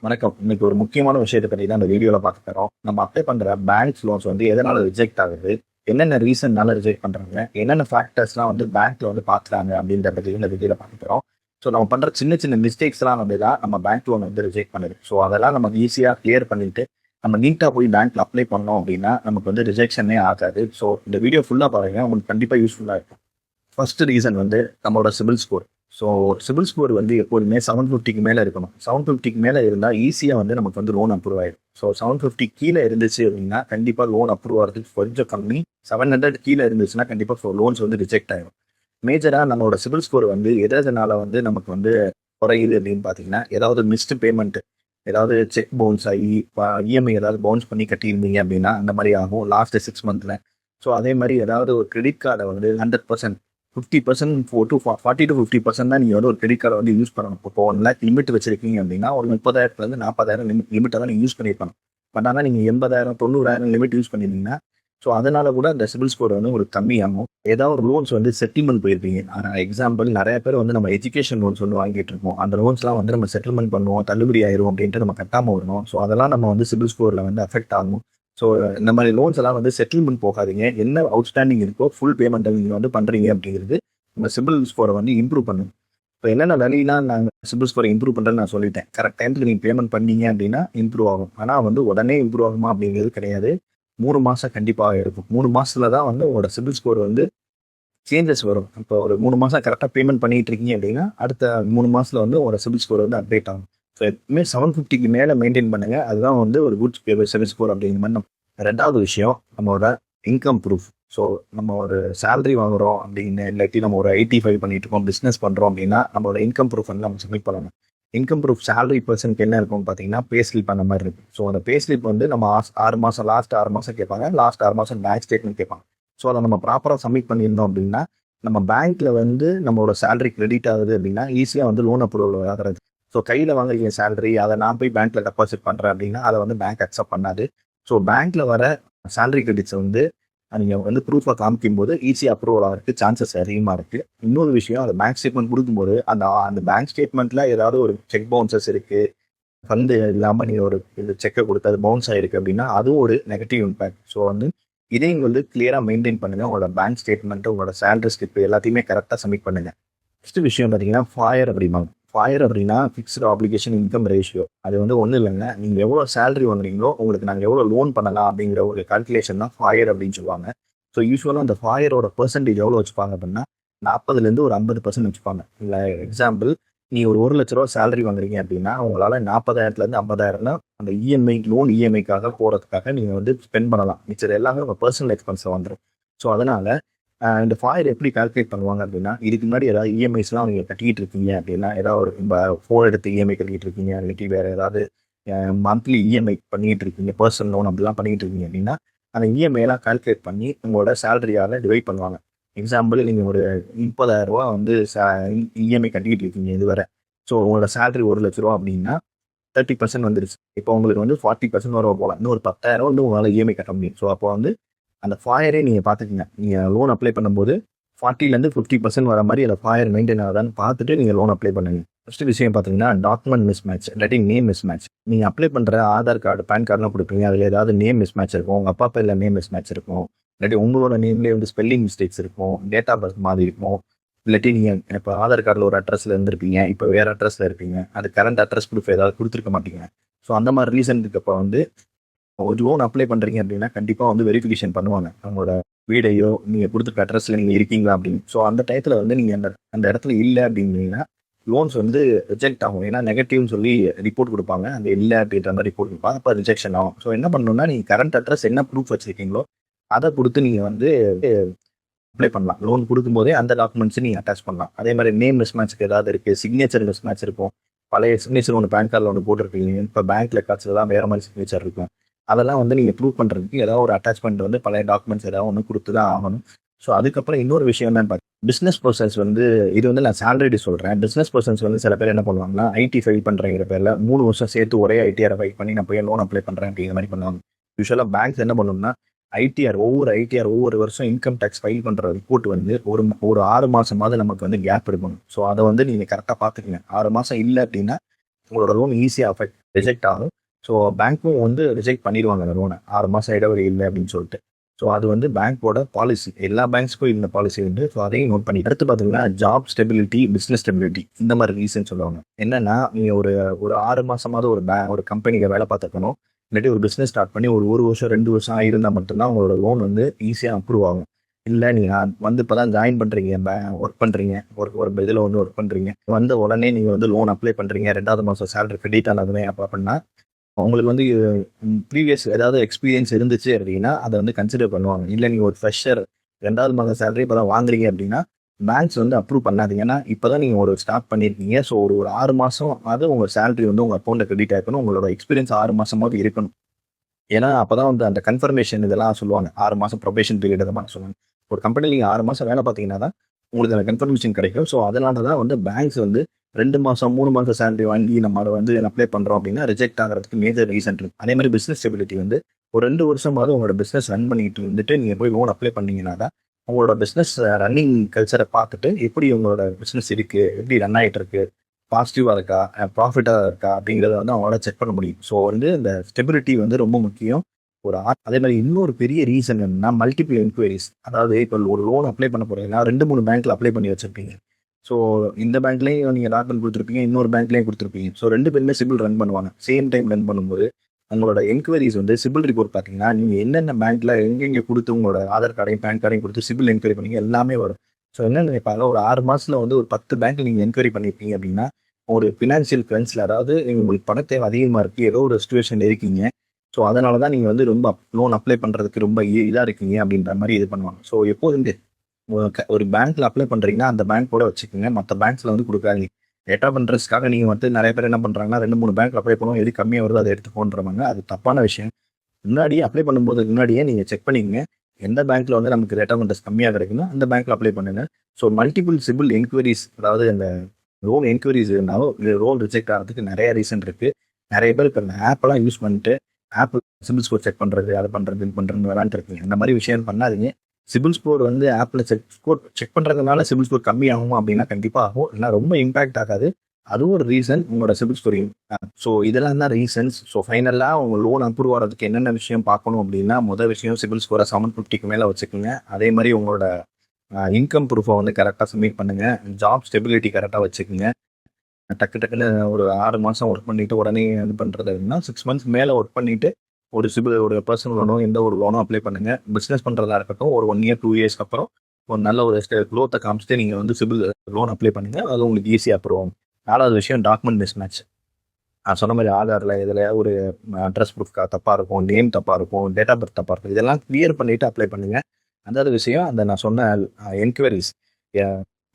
வணக்கம். இன்னைக்கு ஒரு முக்கியமான விஷயத்த பத்தி தான் இந்த வீடியோல பார்க்க போறோம். நம்ம அப்ளை பண்ற பேங்க் லோன்ஸ் வந்து எதனால ரிஜெக்ட் ஆகுது? என்னென்ன ரீசன்னால ரிஜெக்ட் பண்றாங்க? என்னென்ன ஃபேக்டர்ஸ்லாம் வந்து பேங்க்ல வந்து பார்க்குறாங்க அப்படின்ற பத்தி இந்த வீடியோல பார்க்க போறோம். ஸோ நம்ம பண்ற சின்ன சின்ன மிஸ்டேக்ஸ்லாம் வந்து தான் நம்ம பேங்க் லோன் வந்து ரிஜெக்ட் பண்ணுது. ஸோ அதெல்லாம் நம்ம ஈஸியா கிளியர் பண்ணிட்டு, நம்ம நீட்டா போய் பேங்க்ல அப்ளை பண்ணோம் அப்படின்னா, நமக்கு வந்து ரிஜெக்ஷனே ஆகாது. ஸோ இந்த வீடியோ ஃபுல்லா பாருங்க. உங்களுக்கு கண்டிப்பா யூஸ்ஃபுல்லா இருக்கும். ஃபர்ஸ்ட் ரீசன் வந்து நம்மளோட CIBIL score. So CIBIL score வந்து எப்போதுமே 750க்கு மேலே இருக்கணும். 750க்கு மேலே இருந்தால் ஈஸியாக வந்து நமக்கு வந்து லோன் அப்ரூவ் ஆயிடும். ஸோ 750 கீழே இருந்துச்சு அப்படின்னா கண்டிப்பாக லோன் அப்ரூவ் ஆகிறதுக்கு கொஞ்சம் கம்மி. 700 கீழே இருந்துச்சுன்னா கண்டிப்பாக லோன்ஸ் வந்து ரிஜெக்ட் ஆயிடும். மேஜராக நம்மளோட சிபில் ஸ்கோர் வந்து எதனால வந்து நமக்கு வந்து குறையுது அப்படின்னு பார்த்தீங்கன்னா, ஏதாவது மிஸ்டு பேமெண்ட், ஏதாவது செக் பவுன்ஸ் ஆகி இஎம்ஐ ஏதாவது பவுன்ஸ் பண்ணி கட்டியிருந்தீங்க அப்படின்னா அந்த மாதிரி ஆகும் லாஸ்ட் 6 மந்த்ல. ஸோ அதே மாதிரி ஏதாவது ஒரு கிரெடிட் கார்டை வந்து 100% 50% 40 to 50% தான் நீங்கள் வந்து ஒரு கிரெடிட் கார்டை வந்து யூஸ் பண்ணணும். இப்போ 1 lakh லிமிட் வச்சிருக்கீங்க அப்படின்னா ஒரு 30,000 40,000 லிமிட்டை தான் நீங்கள் யூஸ் பண்ணியிருக்கணும். பட் ஆனால் நீங்கள் 80,000 90,000 லிமிட் யூஸ் பண்ணியிருந்தீங்கன்னா, ஸோ அதனால கூட அந்த சிபில் ஸ்கோர் வந்து உங்களுக்கு கம்மியாகும். ஏதாவது ஒரு லோன்ஸ் வந்து செட்டில்மெண்ட் போயிருப்பீங்க. எக்ஸாம்பிள் நிறைய பேர் வந்து நம்ம எஜுகேஷன் லோன்ஸ் வந்து வாங்கிட்டு இருக்கோம். அந்த லோன்ஸ்லாம் வந்து நம்ம செட்டில்மெண்ட் பண்ணுவோம், தள்ளுபடி ஆயிரும் அப்படின்ட்டு நம்ம கட்டாமல் வரணும். ஸோ அதெல்லாம் நம்ம வந்து சிபில் ஸ்கோரில் வந்து அஃபெக்ட் ஆகும். ஸோ இந்த மாதிரி லோன்ஸ் எல்லாம் வந்து செட்டில்மெண்ட் போகாதீங்க. என்ன அவுட்ஸ்டாண்டிங் இருக்கோ ஃபுல் பேமெண்ட்டை நீங்கள் வந்து பண்ணுறீங்க அப்படிங்கிறது நம்ம சிபில் ஸ்கோரை வந்து இம்ப்ரூவ் பண்ணும். இப்போ என்னென்ன வழிலாம் நாங்கள் சிபில் ஸ்கோரை இம்ப்ரூவ் பண்ணுறேன்னு நான் சொல்லிட்டேன். கரெக்ட் டைமுக்கு நீங்கள் பேமெண்ட் பண்ணீங்க அப்படின்னா இம்ப்ரூவ் ஆகும். ஆனால் வந்து உடனே இம்ப்ரூவ் ஆகுமா அப்படிங்கிறது கிடையாது. 3 மாதம் கண்டிப்பாக இருக்கும். 3 மாதத்துல தான் வந்து உங்களோட சிபில் ஸ்கோர் வந்து சேஞ்சஸ் வரும். இப்போ ஒரு 3 மாதம் கரெக்டாக பேமெண்ட் பண்ணிட்டு இருக்கீங்க அப்படின்னா அடுத்த 3 மாதத்துல வந்து உங்களோட சிபில் ஸ்கோர் வந்து அப்டேட் ஆகும். ஸோ எப்பவுமே 750க்கு மேலே மெயின்டைன் பண்ணுங்க. அதுதான் வந்து ஒரு குட் சிபில் ஸ்கோர் அப்படிங்கிற மாதிரி. ரெண்டாவது விஷயம் நம்மளோட இன்கம் ப்ரூஃப். ஸோ நம்ம ஒரு சேலரி வாங்குறோம் அப்படின்னு இல்லாட்டி நம்ம ஒரு ஐடி ஃபைல் பண்ணிட்டு இருக்கோம், பிஸ்னஸ் பண்ணுறோம் அப்படின்னா நம்மளோட இன்கம் ப்ரூஃப் வந்து நம்ம சப்மிட் பண்ணணும். இன்கம் ப்ரூஃப் சேலரி பர்சனுக்கு என்ன இருக்கும்னு பார்த்தீங்கன்னா பே ஸ்லிப் அந்த மாதிரி இருக்கும். ஸோ அந்த பே ஸ்லிப் வந்து நம்ம 6 மாதம் லாஸ்ட் 6 மாதம் கேட்பாங்க, லாஸ்ட் 6 மாதம் பேங்க் ஸ்டேட்மெண்ட் கேட்பாங்க. ஸோ அதை நம்ம ப்ராப்பராக சப்மிட் பண்ணியிருந்தோம் அப்படின்னா நம்ம பேங்க்ல வந்து நம்மளோட சேலரி கிரெடிட் ஆகுது அப்படின்னா ஈஸியாக வந்து லோன் அப்ரூவல் ஆகிறது. ஸோ கையில் வாங்குறீங்க சேலரி, அதை நான் போய் பேங்க்ல டெபாசிட் பண்ணுறேன் அப்படின்னா அதை வந்து பேங்க் அக்செப்ட் பண்ணாது. ஸோ பேங்க்ல வர சேலரி கிரெடிட்ஸை வந்து நீங்கள் வந்து ப்ரூஃபாக காமிக்கும் போது ஈஸியாக அப்ரூவல் ஆகிறதுக்கு சான்சஸ் அதிகமாக இருக்குது. இன்னொரு விஷயம், அந்த பேங்க் ஸ்டேட்மெண்ட் கொடுக்கும்போது அந்த அந்த பேங்க் ஸ்டேட்மெண்ட்டில் ஏதாவது ஒரு செக் பவுன்சஸ் இருக்குது, ஃபண்டு இல்லாமல் நீங்கள் ஒரு செக்கை கொடுத்து அது பவுன்ஸ் ஆகிருக்கு அப்படின்னா அதுவும் ஒரு நெகட்டிவ் இம்பேக்ட். ஸோ வந்து இதையும் வந்து கிளியராக மெயின்டைன் பண்ணுங்கள். உங்களோட பேங்க் ஸ்டேட்மெண்ட்டு, உங்களோட சேலரி ஸ்லிப் எல்லாத்தையுமே கரெக்டாக சப்மிட் பண்ணுங்கள். நெக்ஸ்ட் விஷயம் பார்த்தீங்கன்னா ஃபாயர் அப்படிம்பாங்க. ஃபாயர் அப்படின்னா ஃபிக்ஸ்டு ஆப்ளிகேஷன் இன்கம் ரேஷியோ. அது வந்து ஒன்றும் இல்லைங்க, நீங்கள் எவ்வளோ சேலரி வாங்குறீங்களோ உங்களுக்கு நாங்கள் எவ்வளோ லோன் பண்ணலாம் அப்படிங்கிற ஒரு கால்குலேஷன் தான் ஃபாயர் அப்படின்னு சொல்லுவாங்க. ஸோ யூஸ்வலாக அந்த ஃபாயரோட பெர்சன்டேஜ் எவ்வளோ வச்சுப்பாங்க அப்படின்னா 40% ஒரு 50% வச்சுப்பாங்க. இல்லை எக்ஸாம்பிள், நீங்கள் ஒரு 1,00,000 சேலரி வாங்குறீங்க அப்படின்னா உங்களால் 40,000 50,000 தான் அந்த இஎம்ஐ லோன் இஎம்ஐக்காக போகிறதுக்காக நீங்கள் வந்து ஸ்பெண்ட் பண்ணலாம். மிச்சது எல்லாமே உங்கள் பர்சனல் எக்ஸ்பென்ஸில் வந்துடும். ஸோ அதனால் இந்த ஃபாயர் எப்படி கால்குலேட் பண்ணுவாங்க அப்படின்னா, இதுக்கு முன்னாடி ஏதாவது இஎம்ஐஸ்லாம் நீங்கள் கட்டிக்கிட்டு இருக்கீங்க அப்படின்னா, ஏதாவது ஒரு ஃபோன் எடுத்து இஎம்ஐ கட்டிக்கிட்டு இருக்கீங்க, இல்லாட்டி வேறு ஏதாவது மந்த்லி இஎம்ஐ பண்ணிக்கிட்டு இருக்கீங்க, பர்சனல் லோன் அப்படிலாம் பண்ணிக்கிட்டு இருக்கீங்க அப்படின்னா அந்த இஎம்ஐலாம் கால்குலேட் பண்ணி உங்களோட சேலரியால் டிவைட் பண்ணுவாங்க. எக்ஸாம்பிள், நீங்கள் ஒரு 30,000 வந்து இஎம்ஐ கட்டிக்கிட்டு இருக்கீங்க இதுவரை. ஸோ உங்களோட சேலரி 1,00,000 அப்படின்னா 30% வந்துருச்சு. இப்போ உங்களுக்கு வந்து 40% வர போகலாம். இன்னும் ஒரு 10,000 வந்து உங்களால் இஎம்ஐ கட்ட முடியும். ஸோ அப்போ வந்து அந்த ஃபாயரே நீங்கள் பார்த்துக்கங்க. நீங்கள் லோன் அப்ளை பண்ணும்போது 40% 50% வர மாதிரி அந்த ஃபாயர் மெயின்டைன் ஆகுதான்னு பார்த்துட்டு நீங்கள் லோன் அப்ளை பண்ணுங்க. ஃபர்ஸ்ட் விஷயம் பார்த்தீங்கன்னா டாக்குமெண்ட் மிஸ் மேட்ச் இல்லாட்டி நேம் மிஸ் மேட்ச். நீங்கள் அப்ளை பண்ணுற ஆதார் கார்டு, பேன் கார்டுலாம் கொடுப்பீங்க, அதில் ஏதாவது நேம் மிஸ் மேட்ச் இருக்கும், உங்கள் அப்பா பேரில் நேம் மிஸ் மேட்ச் இருக்கும், இல்லாட்டி உங்களோட நேம்லேயே வந்து ஸ்பெல்லிங் மிஸ்டேக்ஸ் இருக்கும், டேட் ஆஃப் பர்த் மாதிரி இருக்கும், இல்லாட்டி நீங்கள் இப்போ ஆதார் கார்டில் ஒரு அட்ரஸில் இருந்திருப்பீங்க, இப்போ வேறு அட்ரஸில் இருப்பீங்க, அது கரண்ட் அட்ரஸ் ப்ரூஃப் ஏதாவது கொடுத்துருக்க மாட்டீங்க. ஸோ அந்த மாதிரி ரீசன் இருக்கப்போ வந்து ஒரு லோன் அப்ளை பண்ணுறீங்க அப்படின்னா கண்டிப்பாக வந்து வெரிஃபிகேஷன் பண்ணுவாங்க. அவங்களோட வீடையோ நீங்கள் கொடுத்துருக்க அட்ரஸில் நீங்கள் இருக்கீங்களா அப்படின்னு. ஸோ அந்த டயத்தில் வந்து நீங்கள் அந்த இடத்துல இல்லை அப்படின்னீங்கன்னா லோன்ஸ் வந்து ரிஜெக்ட் ஆகும். ஏன்னா நெகட்டிவ்னு சொல்லி ரிப்போர்ட் கொடுப்பாங்க, அந்த இல்லை அப்படின்ற மாதிரி ரிப்போர்ட் கொடுப்பாங்க, அப்போ ரிஜெக்ஷன் ஆகும். ஸோ என்ன பண்ணணும்னா நீங்கள் கரண்ட் அட்ரஸ் என்ன ப்ரூஃப் வச்சுருக்கீங்களோ அதை கொடுத்து நீங்கள் வந்து அப்ளை பண்ணலாம். லோன் கொடுக்கும்போதே அந்த டாக்குமெண்ட்ஸ் நீங்கள் அட்டாச் பண்ணலாம். அதே மாதிரி நேம் மிஸ் மேட்ச்க்கு ஏதாவது இருக்குது, சிக்னேச்சர் மிஸ் மேட்ச் இருக்கும், பழைய சிக்னேச்சர் ஒன்று பேன் கார்டில் ஒன்று போட்டிருக்கீங்க, இப்போ பேங்க் ரெக்கார்ட்ஸில் தான் வேறு மாதிரி சிக்னேச்சர் இருக்கும். அதெல்லாம் வந்து நீங்கள் ப்ரூவ் பண்ணுறதுக்கு ஏதாவது ஒரு அட்டாச்மெண்ட் வந்து பழைய டாக்குமெண்ட்ஸ் ஏதாவது ஒன்று கொடுத்து தான் ஆகணும். ஸோ அதுக்கப்புறம் இன்னொரு விஷயம் என்னன்னு பார்த்தீங்கன்னா பிஸ்னஸ் பர்சன்ஸ் வந்து இது வந்து நான் சேலரி சொல்கிறேன். பிஸ்னஸ் பர்சன்ஸ் வந்து சில பேர் என்ன பண்ணுவாங்கன்னா ஐடி ஃபைல் பண்ணுறங்கிற பேரில் 3 வருஷம் சேர்த்து ஒரே ஐடிஆரை ஃபைல் பண்ணி நான் போய் லோன் அப்ளை பண்ணுறேன் அப்படிங்கிற மாதிரி பண்ணுவாங்க. யூஸ்வலாக பேங்க்ஸ் என்ன பண்ணணும்னா ஒவ்வொரு வருஷம் இன்கம் டேக்ஸ் ஃபைல் பண்ணுற ரிப்போர்ட் வந்து ஒரு 6 மாதமாவது நமக்கு வந்து கேப் இருக்கணும். ஸோ அதை வந்து நீங்கள் கரெக்டாக பார்த்துக்கங்க. 6 மாதம் இல்லை அப்படின்னா உங்களோட லோன் ஈஸியாக ரிஜெக்ட் ஆகும். ஸோ பேங்க்கும் வந்து ரிஜெக்ட் பண்ணிடுவாங்க அந்த லோனை 6 மாதம் இடைவெளி இல்லை அப்படின்னு சொல்லிட்டு. ஸோ அது வந்து பேங்க்கோட பாலிசி. எல்லா பேங்க்ஸ்க்கும் இந்த பாலிசி உண்டு. ஸோ அதையும் நோட் பண்ணி அடுத்து பார்த்தீங்கன்னா ஜாப் ஸ்டெபிலிட்டி, பிஸ்னஸ் ஸ்டெபிலிட்டி இந்த மாதிரி ரீசன் சொல்லுவாங்க. என்னன்னா நீங்கள் ஒரு ஒரு 6 மாதமாவது ஒரு கம்பெனிக்கு வேலை பார்த்துக்கணும். இல்லாட்டி ஒரு பிஸ்னஸ் ஸ்டார்ட் பண்ணி ஒரு 1 வருஷம் 2 வருஷம் இருந்தால் மட்டும்தான் உங்களோட லோன் வந்து ஈஸியாக அப்ரூவ் ஆகும். இல்லை நீங்கள் வந்து இப்போ தான் ஜாயின் பண்ணுறீங்க, ஒர்க் பண்ணுறீங்க, ஒரு இதில் வந்து ஒர்க் பண்ணுறீங்க, வந்த உடனே நீங்கள் வந்து லோன் அப்ளை பண்ணுறீங்க, 2வது மாதம் சேலரி கிரெடிட் ஆனதுமே அப்போ அப்படின்னா உங்களுக்கு வந்து ப்ரீவியஸ் ஏதாவது எக்ஸ்பீரியன்ஸ் இருந்துச்சு அப்படின்னா அதை வந்து கன்சிடர் பண்ணுவாங்க. இல்லை நீங்கள் ஒரு ஃப்ரெஷர் 2வது மாதம் சேலரி இப்போ தான் வாங்குறீங்க அப்படின்னா பேங்க்ஸ் வந்து அப்ரூவ் பண்ணாதீங்க. ஏன்னா இப்போ தான் நீங்கள் ஒரு ஸ்டார்ட் பண்ணியிருக்கீங்க. ஸோ ஒரு 6 மாதம் அது உங்கள் சேலரி வந்து உங்கள் அக்கௌண்ட்டில் கிரெடிட் ஆகிக்கணும். உங்களோட எக்ஸ்பீரியன்ஸ் 6 மாதமாவது இருக்கணும். ஏன்னா அப்போ தான் வந்து அந்த கன்ஃபர்மேஷன் இதெல்லாம் சொல்லுவாங்க. 6 மாதம் ப்ரொபேஷன் பீரியட் இதெல்லாம் சொல்லுவாங்க. ஒரு கம்பெனியில் நீங்கள் 6 மாதம் வேலை பார்த்தீங்கன்னா தான் உங்களுக்கு அந்த கன்ஃபர்மேஷன் கிடைக்கும். ஸோ அதனால தான் வந்து பேங்க்ஸ் வந்து 2 மாதம் 3 மாதம் சேலரி வாங்கி நம்ம அதை வந்து அப்ளை பண்ணுறோம் அப்படின்னா ரிஜெக்ட் ஆகிறதுக்கு மேஜர் ரீசன் இருக்குது. அதே மாதிரி பிஸ்னஸ் ஸ்டெபிலிட்டி வந்து ஒரு 2 வருஷமாவது உங்களோட பிஸ்னஸ் ரன் பண்ணிட்டு வந்துட்டு நீங்கள் போய் லோன் அப்ளை பண்ணீங்கன்னா தான் உங்களோட பிஸ்னஸ் ரன்னிங் கல்ச்சரை பார்த்துட்டு எப்படி உங்களோட பிஸ்னஸ் இருக்குது, எப்படி ரன் ஆகிட்டு இருக்கு, பாசிட்டிவாக இருக்கா, ப்ராஃபிட்டாக இருக்கா அப்படிங்கிறத வந்து அவங்களால செக் பண்ண முடியும். ஸோ வந்து இந்த ஸ்டெபிலிட்டி வந்து ரொம்ப முக்கியம். அதே மாதிரி இன்னொரு பெரிய ரீசன் என்னன்னா மல்டிபிள் என்கொயரிஸ். அதாவது இப்போ ஒரு லோன் அப்ளை பண்ண போறீங்கன்னா 2-3 பேங்க்ல அப்ளை பண்ணி வச்சிருப்பீங்க. ஸோ இந்த பேங்க்லேயும் நீங்கள் டாக்குமெண்ட் கொடுத்துருப்பீங்க, இன்னொரு பேங்க்லேயும் கொடுத்துருப்பீங்க. ஸோ 2 பேருமே சிபில் ரன் பண்ணுவாங்க. சேம் டைம் ரன் பண்ணும்போது உங்களோட என்கொயரிஸ் வந்து சிபில் ரிப்போர்ட் பார்த்தீங்கன்னா நீங்கள் என்னென்ன பேங்க்ல எங்கெங்கே கொடுத்து உங்களோட ஆதார் கார்டையும் பேன் கார்டையும் கொடுத்து சிபில் என்கொயரி பண்ணீங்க எல்லாமே வரும். ஸோ என்ன நினைப்பாங்க, ஒரு 6 மாதத்தில் வந்து ஒரு 10 பேங்க்ல நீங்கள் என்கொயரி பண்ணியிருப்பீங்க அப்படின்னா ஒரு ஃபினான்ஷியல் கிரன்ச்சில், அதாவது உங்களுக்கு பண தேவை அதிகமாக இருக்குது, ஏதோ ஒரு சிச்சுவேஷன் இருக்கீங்க. ஸோ அதனால தான் நீங்கள் வந்து ரொம்ப லோன் அப்ளை பண்ணுறதுக்கு ரொம்ப இதாக இருக்கீங்க அப்படின்ற மாதிரி இது பண்ணுவாங்க. ஸோ எப்போதும் ஒரு பேங்க்ல அப்ளை பண்ணுறீங்கன்னா அந்த பேங்க் கூட வச்சுக்கோங்க. மற்ற பேங்க்ஸில் வந்து கொடுக்காதீங்க. டேட்டா பண்ணுறதுக்காக நீங்கள் வந்து நிறைய பேர் என்ன பண்ணுறாங்கன்னா 2-3 பேங்க் அப்ளை பண்ணுவோம், எது கம்மியாக வருதோ அதை எடுத்துக்கோன்றவாங்க. அது தப்பான விஷயம். முன்னாடியே அப்ளை பண்ணும்போது முன்னாடியே நீங்கள் செக் பண்ணிக்கங்க. எந்த பேங்க்ல வந்து நமக்கு டேட்டா பண்ணுறது கம்மியாக கிடைக்குன்னா அந்த பேங்க்ல அப்ளை பண்ணுங்க. ஸோ மல்டிபிள் சிபில் என்கொயரிஸ், அதாவது அந்த லோன் என்கொயரிஸ் இருந்தாலும் லோன் ரிஜெக்ட் ஆகிறதுக்கு நிறைய ரீசன் இருக்குது. நிறைய பேர் இப்போ இந்த ஆப்பெல்லாம் யூஸ் பண்ணிட்டு ஆப் சிபில் ஸ்கோர் செக் பண்ணுறது, அதை பண்ணுறது, இது பண்ணுறது விளாண்டுருக்கீங்க. இந்த மாதிரி விஷயம் பண்ணாதீங்க. சிபில் ஸ்கோர் வந்து ஆப்பில் செக் பண்ணுறதுனால சிபில் ஸ்கோர் கம்மி ஆகும் அப்படின்னா கண்டிப்பாக ஆகும். இல்லை ரொம்ப இம்பாக்ட் ஆகாது. அதுவும் ஒரு ரீசன் உங்களோட சிபில் ஸ்கோரிங். ஸோ இதெல்லாம் தான் ரீசன்ஸ். ஸோ ஃபைனலாக உங்கள் லோன் அப்ரூவ் ஆகிறதுக்கு என்னென்ன விஷயம் பார்க்கணும் அப்படின்னா முதல் விஷயம் சிபில் ஸ்கோரை 750க்கு மேலே வச்சுக்கோங்க. அதே மாதிரி உங்களோட இன்கம் ப்ரூஃபை வந்து கரெக்டாக சப்மிட் பண்ணுங்கள். ஜாப் ஸ்டெபிலிட்டி கரெக்டாக வச்சுக்கோங்க. டக்குன்னு ஒரு 6 மாதம் ஒர்க் பண்ணிட்டு உடனே இது பண்ணுறது அப்படின்னா 6 மந்த்ஸ் மேலே ஒர்க் பண்ணிட்டு ஒரு பர்சனல் லோனோ எந்த ஒரு லோனோ அப்ளை பண்ணுங்க. பிஸ்னஸ் பண்ணுறதா இருக்கட்டும் ஒரு 1 இயர் 2 இயர்ஸ்க்கு அப்புறம் ஒரு நல்ல ஒரு க்ரோத்தை காமிச்சிட்டு நீங்கள் வந்து சிபில் லோன் அப்ளை பண்ணுங்க. அது உங்களுக்கு ஈஸியாக அப்ரூவ். 4வது விஷயம் டாக்குமெண்ட் மிஸ்மேட்ச். நான் சொன்ன மாதிரி ஆதாரில் இதில் ஒரு அட்ரஸ் ப்ரூஃப் தப்பாக இருக்கும், நேம் தப்பாக இருக்கும், டேட் ஆஃப் பர்த் தப்பாக இருக்கும். இதெல்லாம் கிளியர் பண்ணிவிட்டு அப்ளை பண்ணுங்கள். அதாவது விஷயம் அந்த நான் சொன்ன என்கொயரிஸ்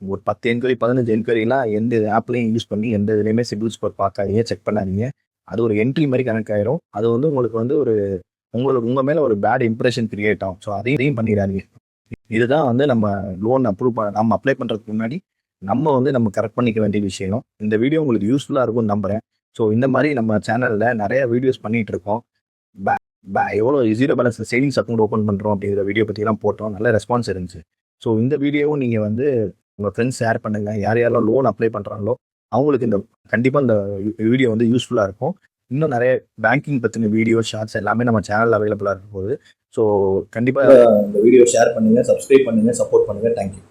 ஒரு 10 என்கொயரி 15 என்கொயரிலாம் எந்த ஆப்லையும் யூஸ் பண்ணி எந்த இதுலையுமே சிபில் ஸ்கோர் பார்க்காதீங்க, செக் பண்ணாதீங்க. அது ஒரு என்ட்ரி மாதிரி கனெக்ட் ஆயிரும். அது வந்து உங்களுக்கு வந்து உங்கள் மேலே ஒரு பேட் இம்ப்ரெஷன் கிரியேட் ஆகும். ஸோ அதையும் பண்ணிடாதீங்க. இதுதான் வந்து நம்ம லோன் நம்ம அப்ளை பண்ணுறதுக்கு முன்னாடி நம்ம கரெக்ட் பண்ணிக்க வேண்டிய விஷயம். இந்த வீடியோ உங்களுக்கு யூஸ்ஃபுல்லாக இருக்கும்னு நம்புகிறேன். ஸோ இந்த மாதிரி நம்ம சேனலில் நிறைய வீடியோஸ் பண்ணிகிட்டு இருக்கோம். எவ்வளோ 0 பேலன்ஸ் சேவிங்ஸ் அக்கௌண்ட் ஓப்பன் பண்ணுறோம் அப்படிங்கிற வீடியோ பற்றிலாம் போட்டோம். நல்ல ரெஸ்பான்ஸ் இருந்துச்சு. ஸோ இந்த வீடியோவும் நீங்கள் வந்து உங்கள் ஃப்ரெண்ட்ஸ் ஷேர் பண்ணுங்கள். யாரெல்லாம் லோன் அப்ளை பண்ணுறாங்களோ அவங்களுக்கு கண்டிப்பாக இந்த வீடியோ வந்து யூஸ்ஃபுல்லாக இருக்கும். இன்னும் நிறைய பேங்கிங் பற்றின வீடியோ ஷார்ட்ஸ் எல்லாமே நம்ம சேனலில் அவைலபிளாக இருக்கும் போது. ஸோ கண்டிப்பாக இந்த வீடியோ ஷேர் பண்ணுங்கள், சப்ஸ்கிரைப் பண்ணுங்கள், சப்போர்ட் பண்ணுங்கள். தேங்க்யூ.